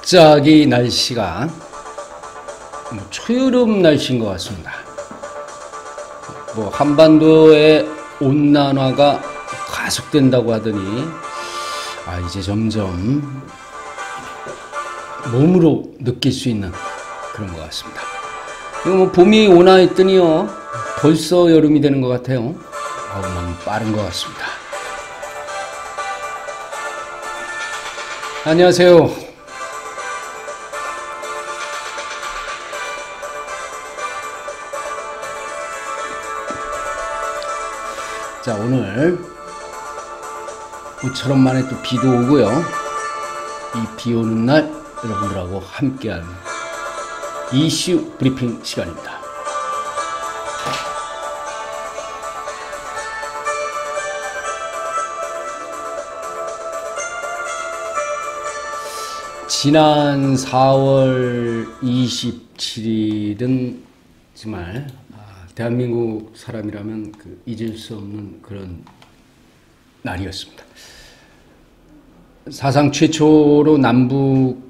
갑자기 날씨가 초여름 날씨인 것 같습니다. 한반도의 온난화가 가속된다고 하더니 이제 점점 몸으로 느낄 수 있는 그런 것 같습니다. 이거 봄이 오나 했더니요 벌써 여름이 되는 것 같아요. 너무 빠른 것 같습니다. 안녕하세요. 자, 오늘 모처럼 만에 또 비도 오고요. 이 비 오는 날 여러분들하고 함께하는 이슈 브리핑 시간입니다. 지난 4월 27일은 정말 대한민국 사람이라면 잊을 수 없는 그런 날이었습니다. 사상 최초로 남북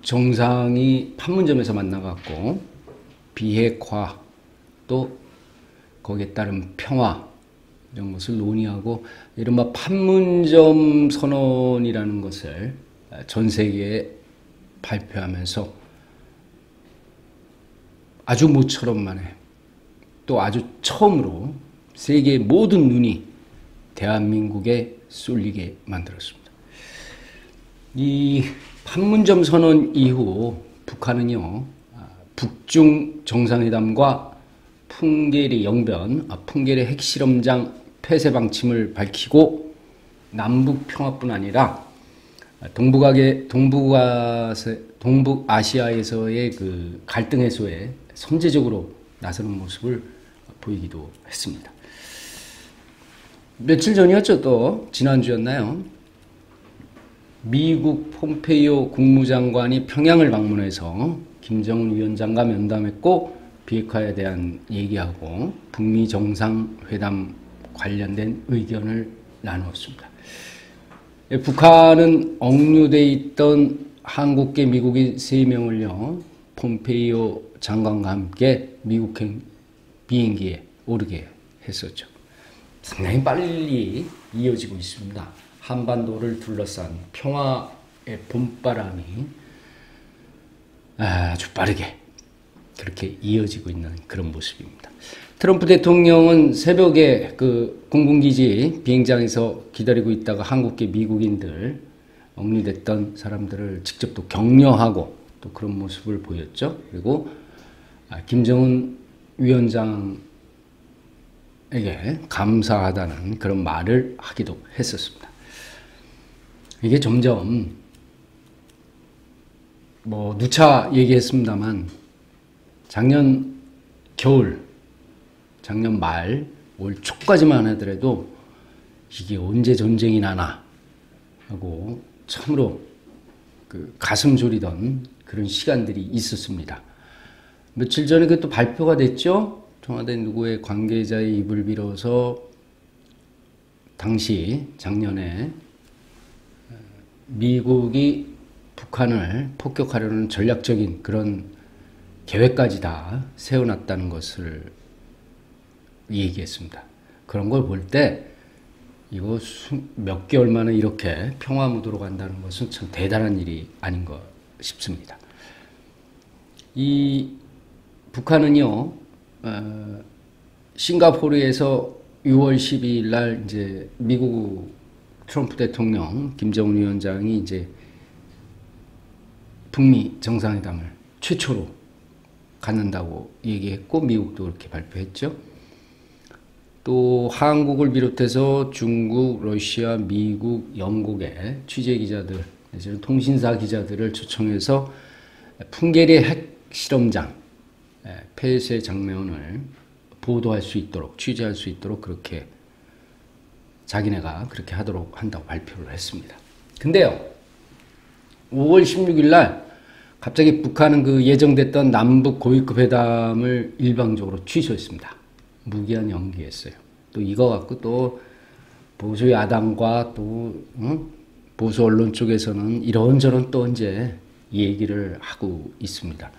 정상이 판문점에서 만나갖고 비핵화 또 거기에 따른 평화 이런 것을 논의하고 이른바 판문점 선언이라는 것을 전 세계에 발표하면서 아주 모처럼 만에 또 아주 처음으로 세계의 모든 눈이 대한민국에 쏠리게 만들었습니다. 이 판문점 선언 이후 북한은요 북중 정상회담과 풍계리 영변, 풍계리 핵실험장 폐쇄 방침을 밝히고 남북 평화뿐 아니라 동북아시아에서의 그 갈등 해소에 선제적으로 나서는 모습을 보이기도 했습니다. 며칠 전이었죠. 또 지난주였나요? 미국 폼페이오 국무장관이 평양을 방문해서 김정은 위원장과 면담했고 비핵화에 대한 얘기하고 북미 정상회담 관련된 의견을 나누었습니다. 북한은 억류돼 있던 한국계 미국인 3명을요 폼페이오 장관과 함께 미국행 비행기에 오르게 했었죠. 상당히 빨리 이어지고 있습니다. 한반도를 둘러싼 평화의 봄바람이 아주 빠르게 그렇게 이어지고 있는 그런 모습입니다. 트럼프 대통령은 새벽에 공군기지 비행장에서 기다리고 있다가 한국계 미국인들 억류됐던 사람들을 직접 또 격려하고 또 그런 모습을 보였죠. 그리고 김정은 위원장에게 감사하다는 그런 말을 하기도 했었습니다. 이게 점점 누차 얘기했습니다만 작년 겨울, 작년 말, 올 초까지만 하더라도 이게 언제 전쟁이 나나 하고 참으로 가슴 졸이던 그런 시간들이 있었습니다. 며칠 전에 그것도 발표가 됐죠. 청와대 누구의 관계자의 입을 빌어서 당시 작년에 미국이 북한을 폭격하려는 전략적인 그런 계획까지 다 세워놨다는 것을 얘기했습니다. 그런 걸 볼 때 이거 몇 개월 만에 이렇게 평화 무드로 간다는 것은 참 대단한 일이 아닌가 싶습니다. 이 북한은요, 싱가포르에서 6월 12일 날 이제 미국 트럼프 대통령, 김정은 위원장이 이제 북미 정상회담을 최초로 갖는다고 얘기했고, 미국도 그렇게 발표했죠. 또 한국을 비롯해서 중국, 러시아, 미국, 영국의 취재 기자들, 내지는 통신사 기자들을 초청해서 풍계리 핵실험장 폐쇄 장면을 보도할 수 있도록, 취재할 수 있도록 그렇게 자기네가 그렇게 한다고 발표를 했습니다. 근데요, 5월 16일 날 갑자기 북한은 예정됐던 남북 고위급 회담을 일방적으로 취소했습니다. 무기한 연기했어요. 또 이거 갖고 또 보수 야당과 또 보수 언론 쪽에서는 이런저런 또 이제 이 얘기를 하고 있습니다.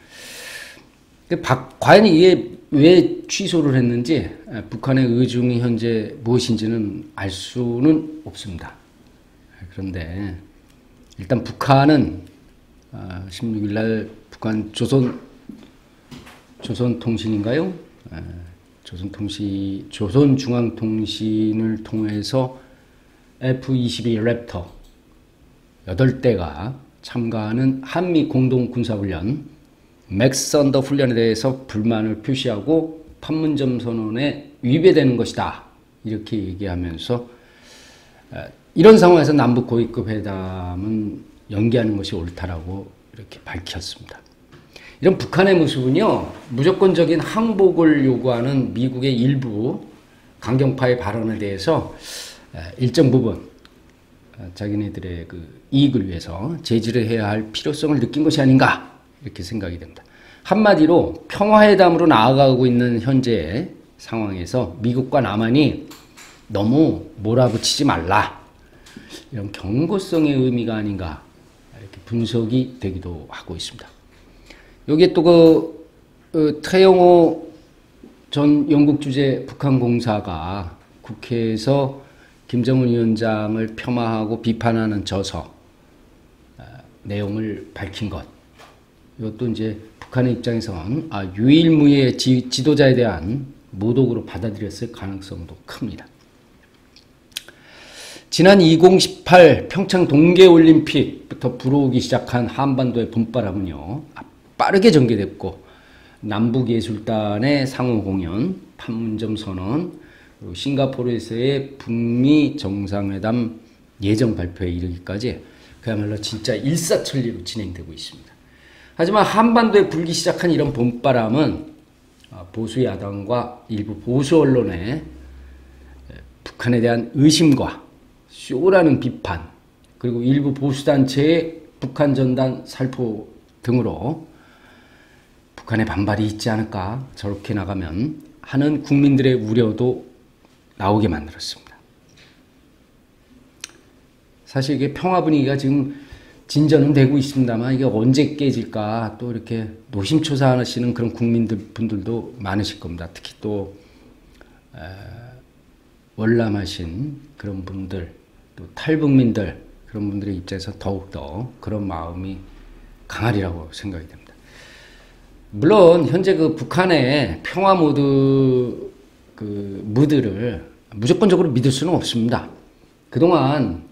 과연 이게 왜 취소를 했는지 북한의 의중이 현재 무엇인지는 알 수는 없습니다. 그런데 일단 북한은 16일 날 북한 조선통신인가요? 조선중앙통신을 통해서 F-22 랩터 8대가 참가하는 한미 공동군사훈련 맥선더 훈련에 대해서 불만을 표시하고 판문점 선언에 위배되는 것이다. 이렇게 얘기하면서 이런 상황에서 남북 고위급 회담은 연기하는 것이 옳다라고 이렇게 밝혔습니다. 이런 북한의 모습은요, 무조건적인 항복을 요구하는 미국의 일부 강경파의 발언에 대해서 일정 부분 자기네들의 그 이익을 위해서 제지를 해야 할 필요성을 느낀 것이 아닌가 이렇게 생각이 됩니다. 한마디로 평화회담으로 나아가고 있는 현재의 상황에서 미국과 남한이 너무 몰아붙이지 말라, 이런 경고성의 의미가 아닌가 이렇게 분석이 되기도 하고 있습니다. 여기에 또 태영호 전 영국 주재 북한 공사가 국회에서 김정은 위원장을 폄하하고 비판하는 저서 내용을 밝힌 것, 이것도 이제 북한의 입장에서는 유일무이의 지도자에 대한 모독으로 받아들였을 가능성도 큽니다. 지난 2018 평창 동계올림픽부터 불어오기 시작한 한반도의 봄바람은요, 빠르게 전개됐고 남북예술단의 상호공연, 판문점 선언, 그리고 싱가포르에서의 북미 정상회담 예정 발표에 이르기까지 그야말로 진짜 일사천리로 진행되고 있습니다. 하지만 한반도에 불기 시작한 이런 봄바람은 보수 야당과 일부 보수 언론의 북한에 대한 의심과 쇼라는 비판, 그리고 일부 보수단체의 북한 전단 살포 등으로 북한의 반발이 있지 않을까, 저렇게 나가면 하는 국민들의 우려도 나오게 만들었습니다. 사실 이게 평화 분위기가 지금 진전은 되고 있습니다만 이게 언제 깨질까 또 이렇게 노심초사하시는 그런 분들도 많으실 겁니다. 특히 또 월남하신 그런 분들, 또 탈북민들, 그런 분들의 입장에서 더욱더 그런 마음이 강하리라고 생각이 됩니다. 물론 현재 그 북한의 평화 무드를 무조건적으로 믿을 수는 없습니다. 그동안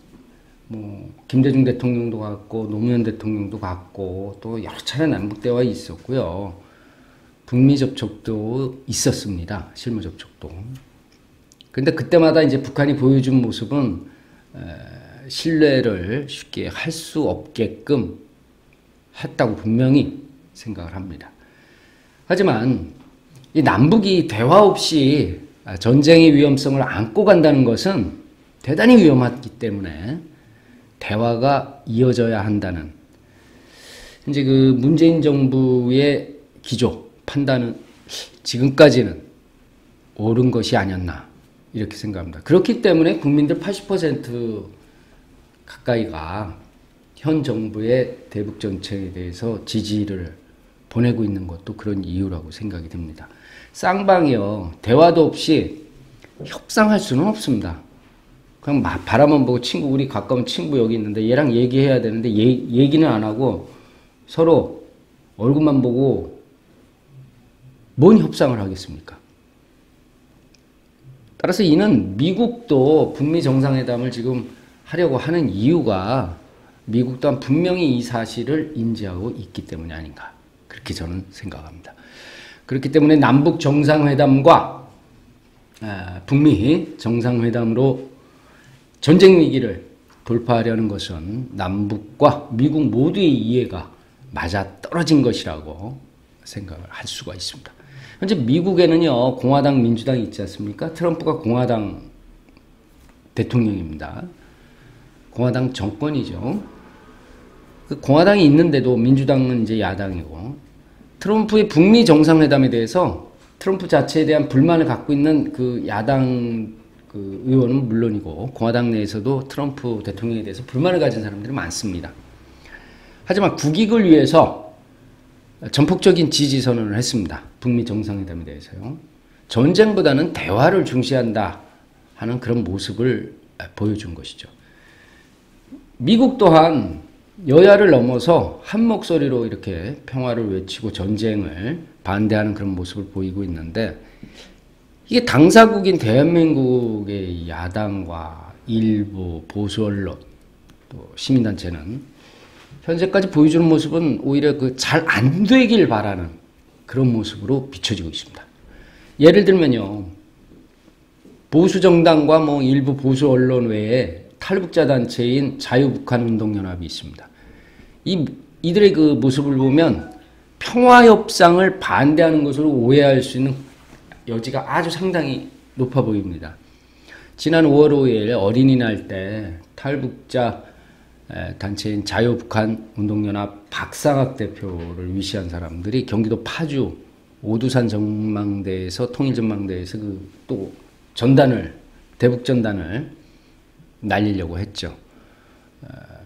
김대중 대통령도 갔고 노무현 대통령도 갔고 또 여러 차례 남북 대화 있었고요. 북미 접촉도 있었습니다. 실무 접촉도. 근데 그때마다 이제 북한이 보여준 모습은 신뢰를 쉽게 할 수 없게끔 했다고 분명히 생각을 합니다. 하지만 이 남북이 대화 없이 전쟁의 위험성을 안고 간다는 것은 대단히 위험하기 때문에 대화가 이어져야 한다는, 이제 그 문재인 정부의 기조 판단은 지금까지는 옳은 것이 아니었나 이렇게 생각합니다. 그렇기 때문에 국민들 80% 가까이가 현 정부의 대북 정책에 대해서 지지를 보내고 있는 것도 그런 이유라고 생각이 됩니다. 쌍방이요, 대화도 없이 협상할 수는 없습니다. 그냥 바라만 보고 우리 가까운 친구 여기 있는데 얘랑 얘기해야 되는데 얘기는 안 하고 서로 얼굴만 보고 뭔 협상을 하겠습니까? 따라서 이는 미국도 북미 정상회담을 지금 하려고 하는 이유가 미국 또한 분명히 이 사실을 인지하고 있기 때문이 아닌가, 그렇게 저는 생각합니다. 그렇기 때문에 남북 정상회담과 북미 정상회담으로 전쟁 위기를 돌파하려는 것은 남북과 미국 모두의 이해가 맞아떨어진 것이라고 생각을 할 수가 있습니다. 현재 미국에는요, 공화당, 민주당이 있지 않습니까? 트럼프가 공화당 대통령입니다. 공화당 정권이죠. 그 공화당이 있는데도 민주당은 이제 야당이고, 트럼프의 북미 정상회담에 대해서 트럼프 자체에 대한 불만을 갖고 있는 그 야당 그 의원은 물론이고 공화당 내에서도 트럼프 대통령에 대해서 불만을 가진 사람들이 많습니다. 하지만 국익을 위해서 전폭적인 지지 선언을 했습니다. 북미 정상회담에 대해서요. 전쟁보다는 대화를 중시한다 하는 그런 모습을 보여준 것이죠. 미국 또한 여야를 넘어서 한 목소리로 이렇게 평화를 외치고 전쟁을 반대하는 그런 모습을 보이고 있는데, 이게 당사국인 대한민국의 야당과 일부 보수 언론 또 시민단체는 현재까지 보여주는 모습은 오히려 그 잘 안 되길 바라는 그런 모습으로 비춰지고 있습니다. 예를 들면요, 보수 정당과 뭐 일부 보수 언론 외에 탈북자 단체인 자유북한운동연합이 있습니다. 이들의 그 모습을 보면 평화협상을 반대하는 것으로 오해할 수 있는 여지가 아주 상당히 높아 보입니다. 지난 5월 5일 어린이날 때 탈북자 단체인 자유북한운동연합 박상학 대표를 위시한 사람들이 경기도 파주 오두산 전망대에서 통일전망대에서 또 대북전단을 날리려고 했죠.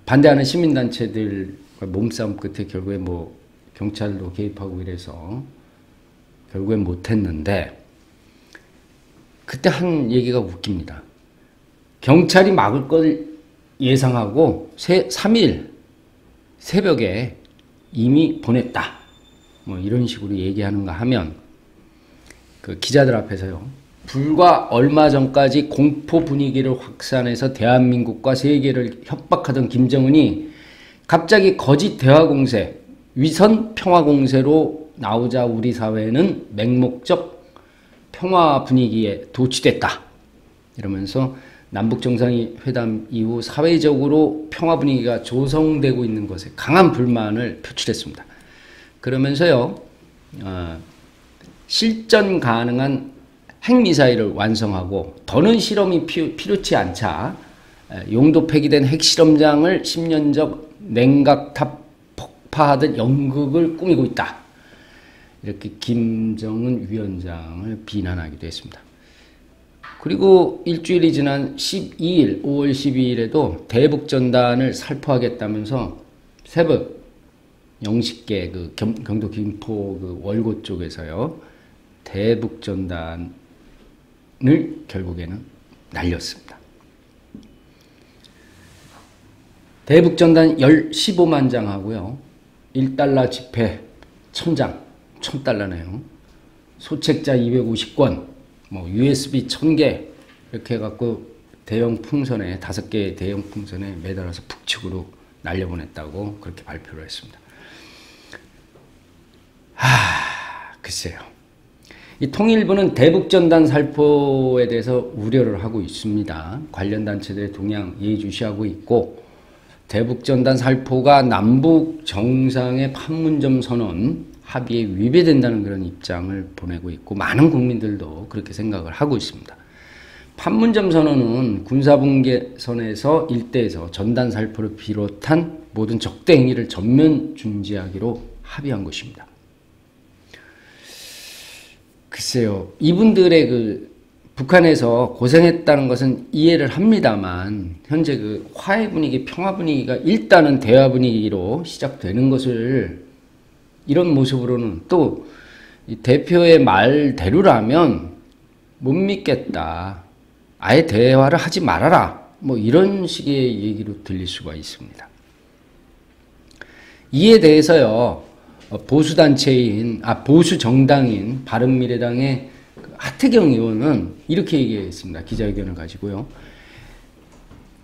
반대하는 시민단체들과 몸싸움 끝에 결국에 뭐 경찰도 개입하고 이래서 결국엔 못했는데, 그때 한 얘기가 웃깁니다. 경찰이 막을 걸 예상하고 3일 새벽에 이미 보냈다, 뭐 이런 식으로 얘기하는가 하면, 그 기자들 앞에서요, 불과 얼마 전까지 공포 분위기를 확산해서 대한민국과 세계를 협박하던 김정은이 갑자기 거짓 대화 공세, 위선 평화 공세로 나오자 우리 사회는 맹목적 평화 분위기에 도취됐다, 이러면서 남북 정상회담 이후 사회적으로 평화 분위기가 조성되고 있는 것에 강한 불만을 표출했습니다. 그러면서요, 실전 가능한 핵미사일을 완성하고 더는 실험이 필요치 않자 용도 폐기된 핵실험장을 10년 전 냉각탑 폭파하듯 연극을 꾸미고 있다, 이렇게 김정은 위원장을 비난하기도 했습니다. 그리고 일주일이 지난 5월 12일에도 대북전단을 살포하겠다면서 새벽 0시께 그 경도 김포 그 월곶 쪽에서요, 대북전단을 결국에는 날렸습니다. 대북전단 15만 장 하고요, 1달러 지폐 1000장, 1000달러네요. 소책자 250권, 뭐 USB 1000개 이렇게 해갖고 대형 풍선에 5개의 대형 풍선에 매달아서 북측으로 날려보냈다고 그렇게 발표를 했습니다. 글쎄요. 이 통일부는 대북전단 살포에 대해서 우려를 하고 있습니다. 관련 단체들의 동향 예의주시하고 있고, 대북전단 살포가 남북 정상의 판문점 선언 합의에 위배된다는 그런 입장을 보내고 있고, 많은 국민들도 그렇게 생각을 하고 있습니다. 판문점 선언은 군사분계선에서 일대에서 전단 살포를 비롯한 모든 적대 행위를 전면 중지하기로 합의한 것입니다. 글쎄요, 이분들의 그 북한에서 고생했다는 것은 이해를 합니다만, 현재 그 화해 분위기, 평화 분위기가 일단은 대화 분위기로 시작되는 것을 이런 모습으로는, 또 이 대표의 말대로라면 못 믿겠다, 아예 대화를 하지 말아라, 뭐 이런 식의 얘기로 들릴 수가 있습니다. 이에 대해서요, 보수 정당인 바른미래당의 하태경 의원은 이렇게 얘기했습니다. 기자회견을 가지고요.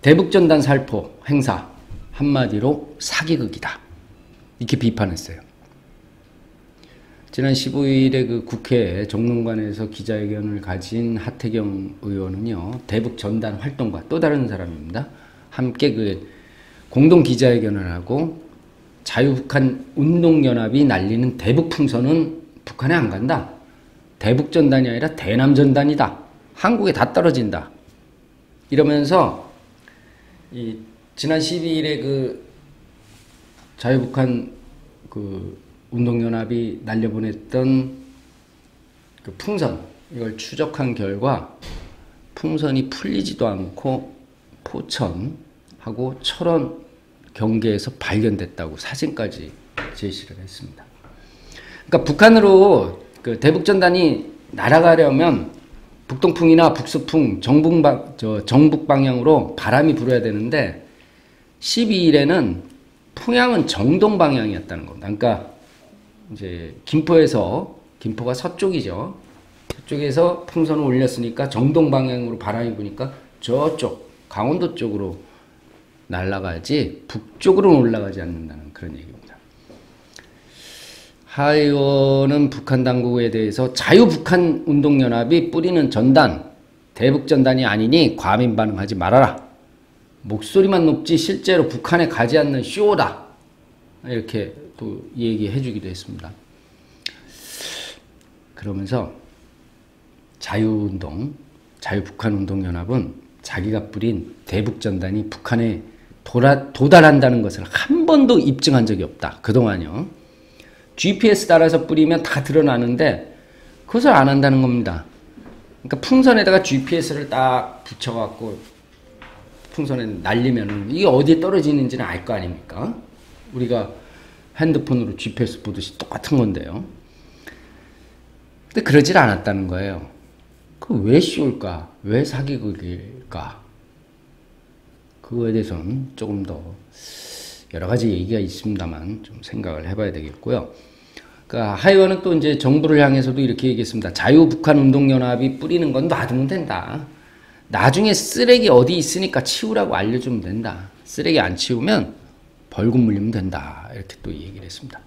대북전단 살포 행사 한마디로 사기극이다, 이렇게 비판했어요. 지난 15일에 그 국회 정론관에서 기자회견을 가진 하태경 의원은요, 대북전단 활동가 또 다른 사람입니다. 함께 그 공동 기자회견을 하고, 자유북한운동연합이 날리는 대북풍선은 북한에 안 간다, 대북전단이 아니라 대남전단이다, 한국에 다 떨어진다, 이러면서 지난 12일에 그 자유북한 그 운동연합이 날려보냈던 그 풍선, 이걸 추적한 결과 풍선이 풀리지도 않고 포천하고 철원 경계에서 발견됐다고 사진까지 제시를 했습니다. 그러니까 북한으로 그 대북전단이 날아가려면 북동풍이나 북서풍, 정북 방향으로 바람이 불어야 되는데 12일에는 풍향은 정동 방향이었다는 겁니다. 그러니까 이제 김포가 서쪽이죠. 서쪽에서 풍선을 올렸으니까 정동 방향으로 바람이 부니까 저쪽 강원도 쪽으로 날아가지 북쪽으로는 올라가지 않는다는 그런 얘기입니다. 하 의원은 북한 당국에 대해서 자유북한운동연합이 뿌리는 전단, 대북전단이 아니니 과민 반응하지 말아라. 목소리만 높지 실제로 북한에 가지 않는 쇼다. 이렇게 또 얘기해 주기도 했습니다. 그러면서 자유북한운동연합은 자기가 뿌린 대북전단이 북한에 도달한다는 것을 한 번도 입증한 적이 없다. 그동안요. GPS 따라서 뿌리면 다 드러나는데 그것을 안 한다는 겁니다. 그러니까 풍선에다가 GPS를 딱 붙여갖고 풍선에 날리면 이게 어디에 떨어지는지는 알 거 아닙니까? 우리가 핸드폰으로 GPS 보듯이 똑같은 건데요. 근데 그러질 않았다는 거예요. 그 왜 씌울까? 왜 사기극일까? 그거에 대해서는 조금 더 여러 가지 얘기가 있습니다만 좀 생각을 해봐야 되겠고요. 그러니까 하 의원은 또 이제 정부를 향해서도 이렇게 얘기했습니다. 자유북한운동연합이 뿌리는 건 놔두면 된다. 나중에 쓰레기 어디 있으니까 치우라고 알려주면 된다. 쓰레기 안 치우면 벌금 물리면 된다. 이렇게 또 얘기를 했습니다.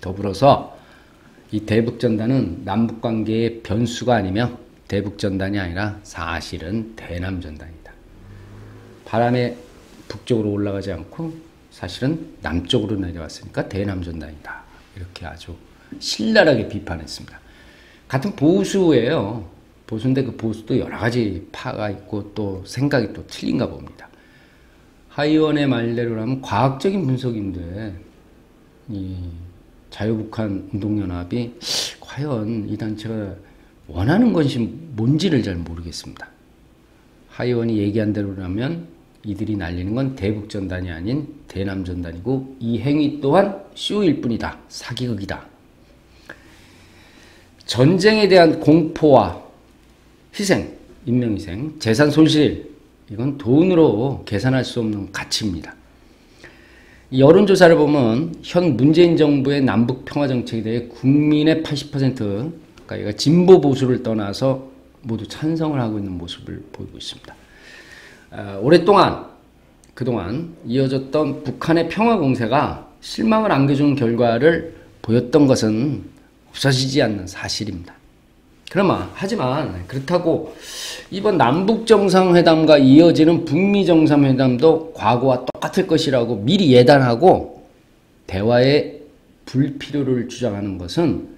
더불어서 이 대북전단은 남북관계의 변수가 아니며 대북전단이 아니라 사실은 대남전단이다. 바람에 북쪽으로 올라가지 않고 사실은 남쪽으로 내려왔으니까 대남전단이다. 이렇게 아주 신랄하게 비판했습니다. 같은 보수예요. 보수인데 그 보수도 여러 가지 파가 있고 또 생각이 또 틀린가 봅니다. 하 의원의 말대로라면 과학적인 분석인데 이 자유북한운동연합이 과연 이 단체가 원하는 것이 뭔지를 잘 모르겠습니다. 하 의원이 얘기한 대로라면 이들이 날리는 건 대북전단이 아닌 대남전단이고 이 행위 또한 쇼일 뿐이다. 사기극이다. 전쟁에 대한 공포와 희생, 인명희생, 재산 손실 이건 돈으로 계산할 수 없는 가치입니다. 이 여론조사를 보면 현 문재인 정부의 남북 평화정책에 대해 국민의 80%, 그러니까 이거 진보 보수를 떠나서 모두 찬성을 하고 있는 모습을 보이고 있습니다. 그동안 이어졌던 북한의 평화 공세가 실망을 안겨주는 결과를 보였던 것은 없어지지 않는 사실입니다. 하지만 그렇다고 이번 남북 정상회담과 이어지는 북미 정상회담도 과거와 똑같을 것이라고 미리 예단하고 대화의 불필요를 주장하는 것은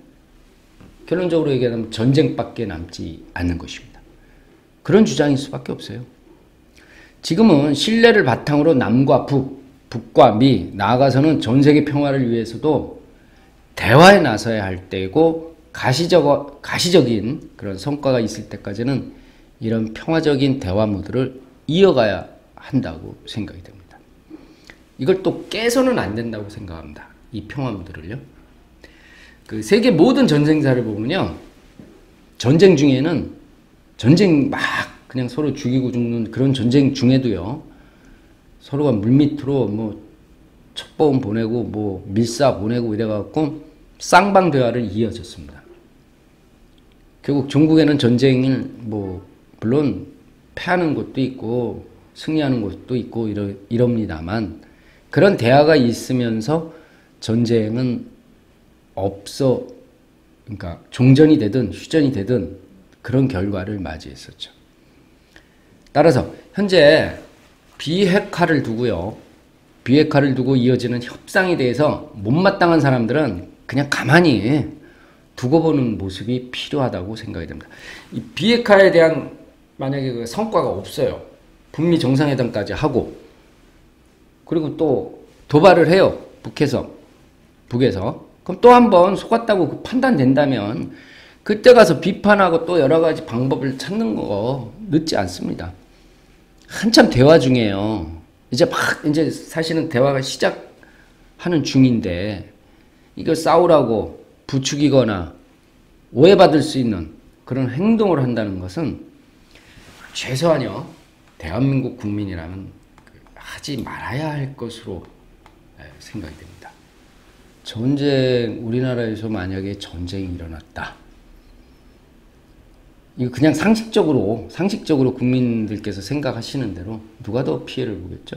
결론적으로 얘기하면 전쟁밖에 남지 않는 것입니다. 그런 주장일 수밖에 없어요. 지금은 신뢰를 바탕으로 남과 북과 미, 나아가서는 전 세계 평화를 위해서도 대화에 나서야 할 때고 가시적인 그런 성과가 있을 때까지는 이런 평화적인 대화 모드를 이어가야 한다고 생각이 됩니다. 이걸 또 깨서는 안 된다고 생각합니다. 이 평화 모드를요. 그 세계 모든 전쟁사를 보면요. 전쟁 중에는 전쟁 막 그냥 서로 죽이고 죽는 그런 전쟁 중에도요. 서로가 물밑으로 뭐 첩보원 보내고 뭐 밀사 보내고 이래갖고 쌍방 대화를 이어졌습니다. 결국 종국에는 전쟁을 뭐 물론 패하는 곳도 있고 승리하는 곳도 있고 이럽니다만 그런 대화가 있으면서 전쟁은 그러니까 종전이 되든 휴전이 되든 그런 결과를 맞이했었죠. 따라서 현재 비핵화를 두고 이어지는 협상에 대해서 못마땅한 사람들은 그냥 가만히 두고 보는 모습이 필요하다고 생각이 됩니다. 이 비핵화에 대한 만약에 그 성과가 없어요. 북미 정상회담까지 하고 그리고 또 도발을 해요. 북에서 그럼 또 한 번 속았다고 판단된다면 그때 가서 비판하고 또 여러 가지 방법을 찾는 거 늦지 않습니다. 한참 대화 중이에요. 이제 사실은 대화가 시작하는 중인데 이걸 싸우라고 부추기거나 오해받을 수 있는 그런 행동을 한다는 것은 최소한요 대한민국 국민이라면 하지 말아야 할 것으로 생각이 됩니다. 우리나라에서 만약에 전쟁이 일어났다. 이거 그냥 상식적으로 국민들께서 생각하시는 대로 누가 더 피해를 보겠죠?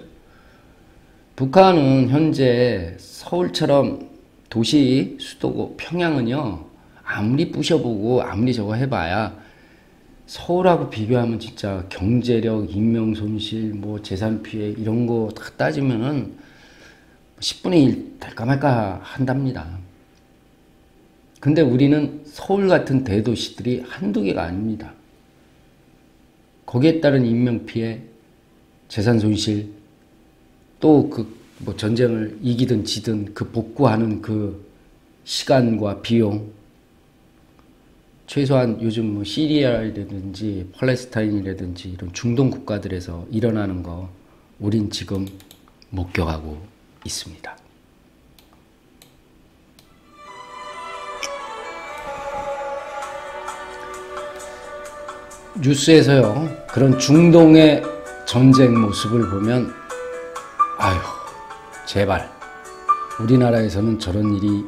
북한은 현재 서울처럼 도시 수도고 평양은요 아무리 부셔보고 아무리 저거 해봐야 서울하고 비교하면 진짜 경제력, 인명 손실, 뭐 재산 피해 이런 거 다 따지면은 10분의 1 될까 말까 한답니다. 근데 우리는 서울 같은 대도시들이 한두 개가 아닙니다. 거기에 따른 인명 피해, 재산 손실, 또 뭐 전쟁을 이기든 지든 그 복구하는 그 시간과 비용, 최소한 요즘 뭐 시리아라든지 팔레스타인이라든지 이런 중동 국가들에서 일어나는 거 우린 지금 목격하고 있습니다. 뉴스에서요 그런 중동의 전쟁 모습을 보면 아유 제발 우리나라에서는 저런 일이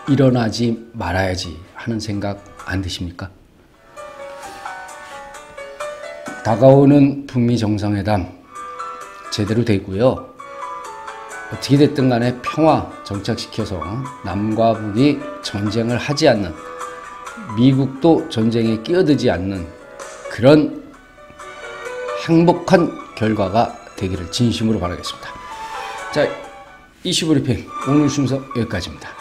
일어나지 말아야지 하는 생각 안 드십니까? 다가오는 북미 정상회담 제대로 되고요. 어떻게 됐든 간에 평화 정착시켜서 남과 북이 전쟁을 하지 않는, 미국도 전쟁에 끼어들지 않는 그런 행복한 결과가 되기를 진심으로 바라겠습니다. 자, 이슈 브리핑 오늘 순서 여기까지입니다.